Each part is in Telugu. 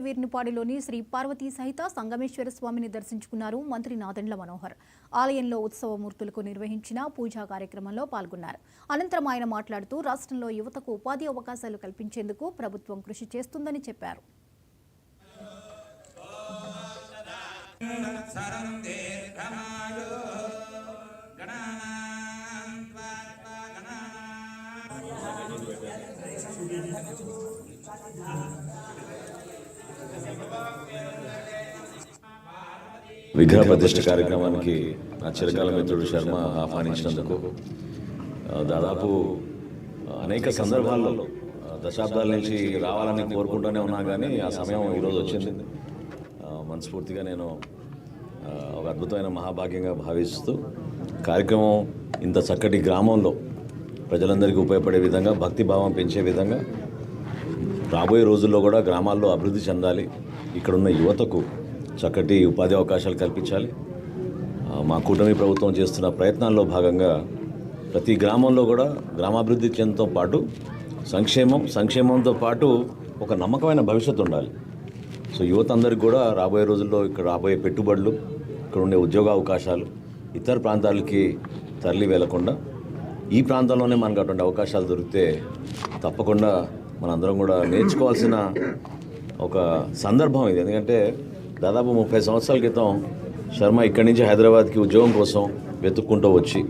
వీర్నిపాడిలోని శ్రీ పార్వతీ సహిత సంగమేశ్వర స్వామిని దర్శించుకున్నారు మంత్రి నాదెండ్ల మనోహర్. ఆలయంలో ఉత్సవమూర్తులకు నిర్వహించిన పూజా కార్యక్రమంలో పాల్గొన్నారు. అనంతరం ఆయన మాట్లాడుతూ రాష్ట్రంలో యువతకు ఉపాధి అవకాశాలు కల్పించేందుకు ప్రభుత్వం కృషి చేస్తుందని చెప్పారు. విగ్రహ ప్రతిష్ఠ కార్యక్రమానికి నా చిరకాల మిత్రుడు శర్మ ఆహ్వానించినందుకు దాదాపు అనేక సందర్భాల్లో దశాబ్దాల నుంచి రావాలని కోరుకుంటూనే ఉన్నా కానీ ఆ సమయం ఈరోజు వచ్చింది. మనస్ఫూర్తిగా నేను ఒక అద్భుతమైన మహాభాగ్యంగా భావిస్తూ కార్యక్రమం ఇంత చక్కటి గ్రామంలో ప్రజలందరికీ ఉపయోగపడే విధంగా భక్తిభావం పెంచే విధంగా రాబోయే రోజుల్లో కూడా గ్రామాల్లో అభివృద్ధి చెందాలి, ఇక్కడున్న యువతకు చక్కటి ఉపాధి అవకాశాలు కల్పించాలి. మా కూటమి ప్రభుత్వం చేస్తున్న ప్రయత్నాల్లో భాగంగా ప్రతి గ్రామంలో కూడా గ్రామాభివృద్ధి చెందడంతో పాటు సంక్షేమంతో పాటు ఒక నమ్మకమైన భవిష్యత్తు ఉండాలి. సో యువత అందరికీ కూడా రాబోయే రోజుల్లో ఇక్కడ రాబోయే పెట్టుబడులు, ఇక్కడ ఉండే ఉద్యోగ అవకాశాలు ఇతర ప్రాంతాలకి తరలి వెళ్లకుండా ఈ ప్రాంతంలోనే మనకు అటువంటి అవకాశాలు దొరికితే తప్పకుండా మనందరం కూడా నేర్చుకోవాల్సిన ఒక సందర్భం ఇది. ఎందుకంటే దాదాపు 30 సంవత్సరాల క్రితం శర్మ ఇక్కడి నుంచి హైదరాబాద్కి ఉద్యోగం కోసం వెతుక్కుంటూ వచ్చి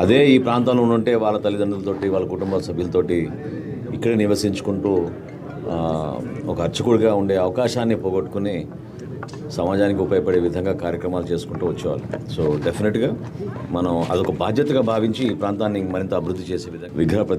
అదే ఈ ప్రాంతంలో ఉంటే వాళ్ళ తల్లిదండ్రులతోటి వాళ్ళ కుటుంబ సభ్యులతోటి ఇక్కడే నివసించుకుంటూ ఒక అర్చకుడిగా ఉండే అవకాశాన్ని పోగొట్టుకుని సమాజానికి ఉపయోగపడే విధంగా కార్యక్రమాలు చేసుకుంటూ వచ్చేవాళ్ళు. సో డెఫినెట్గా మనం అదొక బాధ్యతగా భావించి ఈ ప్రాంతాన్ని మరింత అభివృద్ధి చేసే విధంగా విగ్రహ